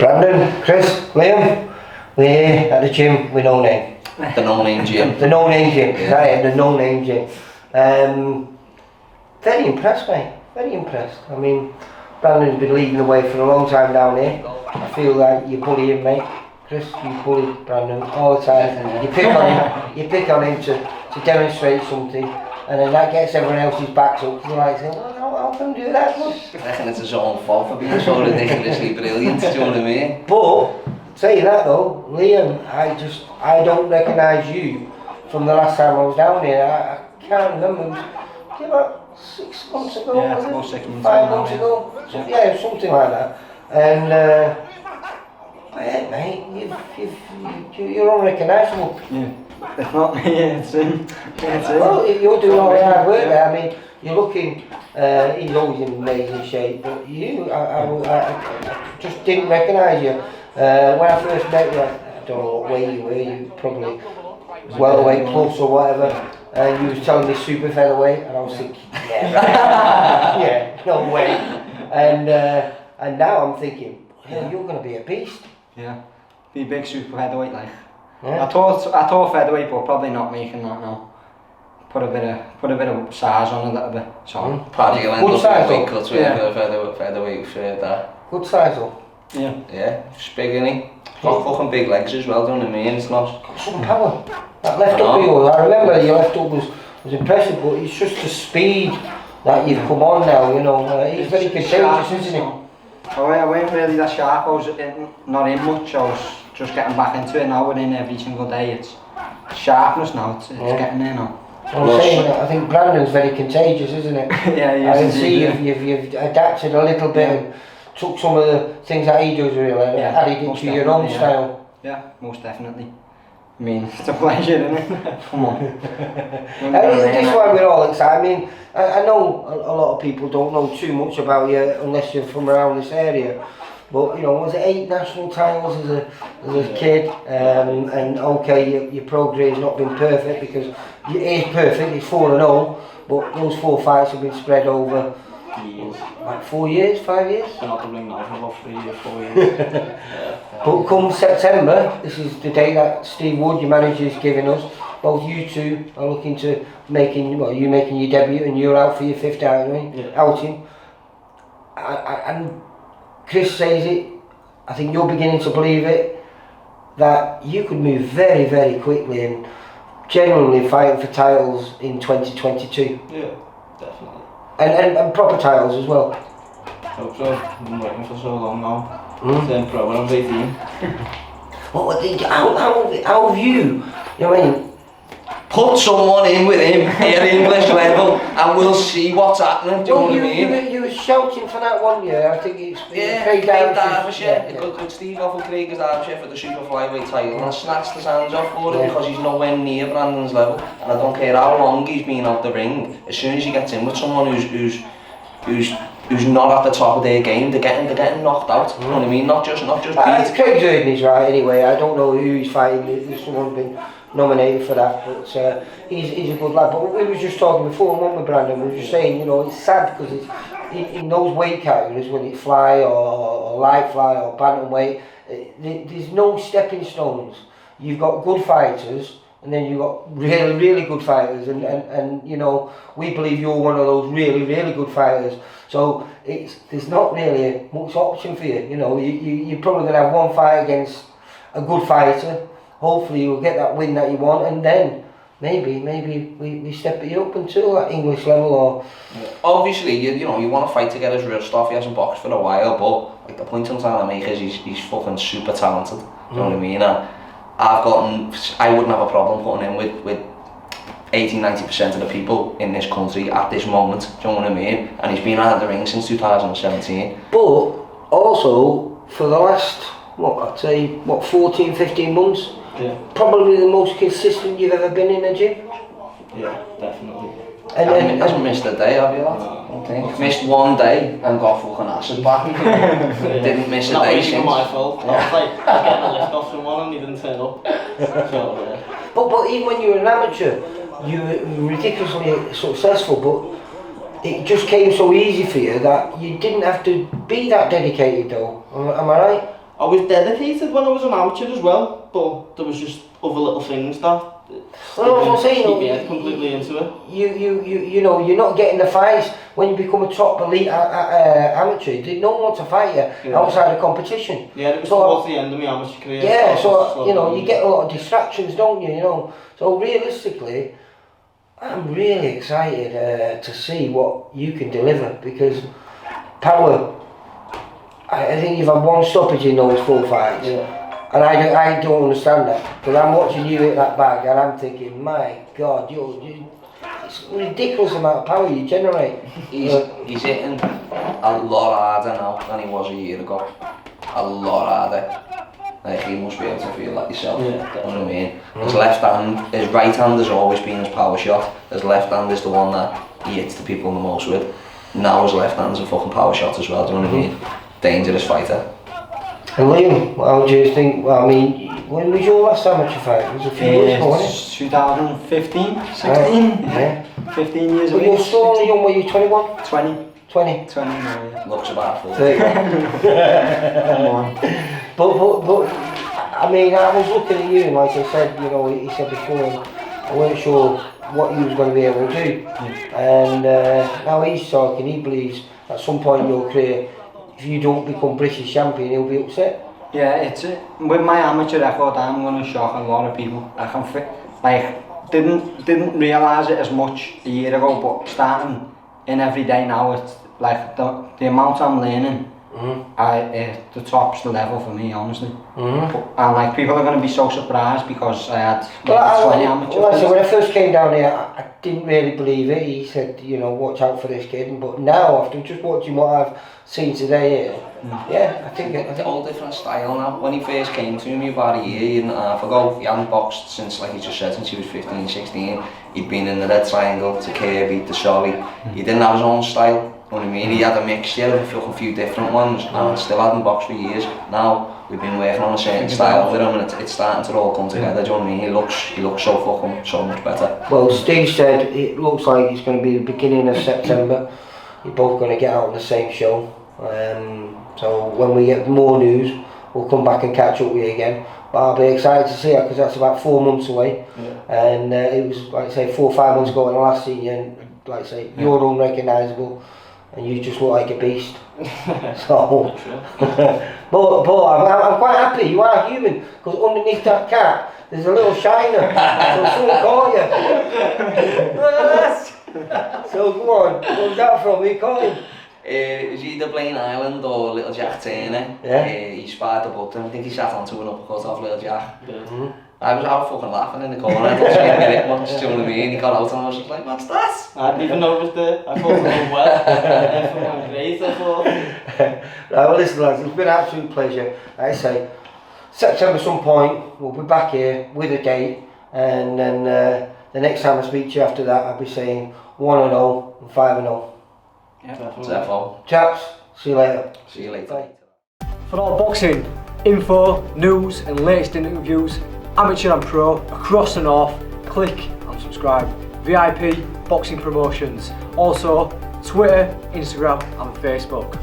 Brandon, Chris, Liam, we're here at the gym with no name. The no-name gym. The no-name gym, right, the no-name gym. Very impressed, mate, very impressed. I mean, Brandon's been leading the way for a long time down here. I feel like you bully him, mate. Chris, you bully Brandon all the time. You pick on him to demonstrate something, and then that gets everyone else's backs up. You're like, well, how can you do that? I reckon it's his own fault for being so ridiculously brilliant, do you know what I mean? But, saying that though, Liam, I don't recognise you from the last time I was down here. I can't remember. It was about 6 months ago, yeah, was it? about 6 months 5 months ago? Yeah, something like that. And, yeah, mate, you're unrecognisable. Yeah, it's not me, it's him. Well, you're doing all the hard work there. I mean, you're looking, he's always in amazing shape, but you, I just didn't recognise you. When I first met you, I don't know what weight you were, you probably welterweight plus or whatever, and you was telling me super featherweight, and I was thinking, yeah, right. Yeah, no way. And now I'm thinking, yeah, you're going to be a beast. Yeah, be big super featherweight like. Yeah. I thought featherweight, but probably not making that now. Put a bit of size on a little bit. So Probably you'll end good up size with a up. big cut with featherweight for that. Good size up. yeah. Yeah, just big, innit? Got fucking big legs as well, do you know what I mean? It's not... Got some power. That left up of yours, I remember your left up was impressive, but it's just the speed that you've come on now, you know. It's very contagious, isn't it? I weren't really that sharp, I was not in much, I was just getting back into it now, we're in every single day, it's sharpness now, it's getting there now. I'm saying that I think Brandon's very contagious, isn't it? Yeah, he is. I can see indeed, you've adapted a little bit and took some of the things that he does really, added it to your own style. Yeah, most definitely. I mean, it's a pleasure, isn't it? Come on. This is why we're all excited. I mean, I know a lot of people don't know too much about you unless you're from around this area. But you know, was it 8 national titles as a kid? And okay, your pro career's not been perfect because it is perfect. It's 4-0, but those 4 fights have been spread over years. like 4 years, 5 years. Been up the ring now for about 3 years, 4 years. But come September, this is the day that Steve Wood, your manager, is giving us. Both you two are looking to you making your debut, and you're out for your 5th outing. And Chris says it, I think you're beginning to believe it, that you could move very, very quickly and genuinely fighting for titles in 2022. Yeah, definitely. And proper titles as well. Hope so. I've been waiting for so long now. Turn pro when I was 18. How have you know what I mean? Put someone in with him at English level and we'll see what's happening, do you know what I mean? You were shouting for that one year, I think it's Craig Derbyshire. Could Steve offer Craig Derbyshire for the super flyweight title and snatch the hands off for him because he's nowhere near Brandon's level, and I don't care how long he's been out the ring, as soon as he gets in with someone who's not at the top of their game, they're getting knocked out, you know what I mean? Not just beat. Craig's earning his right anyway. I don't know who he's fighting, if someone's been nominated for that, but he's a good lad. But we were just talking before, weren't we, Brandon? We were just saying, you know, it's sad because it's in those weight categories, when it's fly or light fly or bantamweight, there's no stepping stones. You've got good fighters, and then you've got really, really good fighters, and you know, we believe you're one of those really, really good fighters. So there's not really much option for you. You know, you're probably going to have one fight against a good fighter. Hopefully you'll get that win that you want, and then maybe we step you up until that English level. Or obviously, you know, you want to fight to get his real stuff. He hasn't boxed for a while, but like the point I'm trying to make is he's fucking super talented. You know what I mean? And I wouldn't have a problem putting him with 80-90% of the people in this country at this moment. Do you know what I mean? And he's been out of the ring since 2017. But also for the last 14-15 months. Yeah. Probably the most consistent you've ever been in a gym. Yeah, definitely. And hasn't missed a day, have you? No. Okay. Missed one day and got fucking acid back. Didn't miss a day since. Not my fault. I was like getting a lift off someone and he didn't turn up. So, yeah. But even when you were an amateur, you were ridiculously successful, but it just came so easy for you that you didn't have to be that dedicated though. Am I right? I was dedicated when I was an amateur as well, but there was just other little things that Well, I'm saying, keep me head completely into it. you know, you're not getting the fights when you become a top elite amateur. No one wants to fight you outside of competition. Yeah, it was So, towards the end of my amateur career. yeah, I so was you know, slowly- you get a lot of distractions, don't you? You know, so realistically, I'm really excited to see what you can deliver because power. I think you've had one stoppage in those 4 fights. Yeah. And I don't understand that because I'm watching you hit that bag and I'm thinking, my God, it's a ridiculous amount of power you generate. He's hitting a lot harder now than he was a year ago. A lot harder. Like, you must be able to feel that yourself. Yeah, you know what I mean? His left hand, his right hand has always been his power shot. His left hand is the one that he hits the people the most with. Now his left hand's a fucking power shot as well, do you know what I mean? Dangerous fighter. And Liam, how do you think, well, I mean, when was your last amateur fight? It was a few years ago, wasn't it? 2015, 16, Yeah. 15 years But ago. you're still only young, were you 21? 20, 20? 20 now, yeah. Looks about 40. 31. Come on. But, I mean, I was looking at you and like I said, you know, he said before, I weren't sure what he was going to be able to do. And now he's talking, he believes at some point in your career, if you don't become British champion, he'll be upset. Yeah, it's with my amateur record, I'm going to shock a lot of people. I can didn't realise it as much a year ago, but starting in every day now, it's like the amount I'm learning. The top's the level for me, honestly. And like people are going to be so surprised because I had 20 amateur. Well, when I first came down here, I didn't really believe it. He said, you know, watch out for this kid. But now, after just watching what I've seen today, yeah, I think It's a whole different style now. When he first came to me about a year and a half ago, he hadn't boxed since, like he just said, since he was 15, 16. He'd been in the red triangle, to Kirby, to Solly. He didn't have his own style. You know what I mean? He had a mixture of a few different ones and still hadn't boxed for years. Now we've been working on a certain style with him and it's starting to all come together. Do you know what I mean? He looks so much better. Well, Steve said it looks like it's going to be the beginning of September. You're both going to get out on the same show. So when we get more news, we'll come back and catch up with you again. But I'll be excited to see her because that's about 4 months away. And it was, like I say, 4 or 5 months ago when I last seen you. And like I say, you're unrecognisable. And you just look like a beast. So, but I'm quite happy. You are human because underneath that cap there's a little shiner. So someone caught you. So come on, where's that from? Who you caught him? It was either Blaine Island or Little Jack Turner. Yeah. He sparred the button. I think he sat onto an uppercut off Little Jack. I was out fucking laughing in the corner. I thought she hit me it once, do you know what I mean? He got out and I was just like, what's that? I didn't even know it was there. I thought it went well. Fucking great, I thought. Right, well listen lads, it's been an absolute pleasure. Like I say, September some point, we'll be back here with a date. And then the next time I speak to you after that, I'll be saying 1-0 and 5-0. Defo. Chaps, see you later. See you later. Bye. For all boxing info, news and latest interviews, amateur and pro, across the north, click and subscribe. VIP Boxing Promotions. Also Twitter, Instagram and Facebook.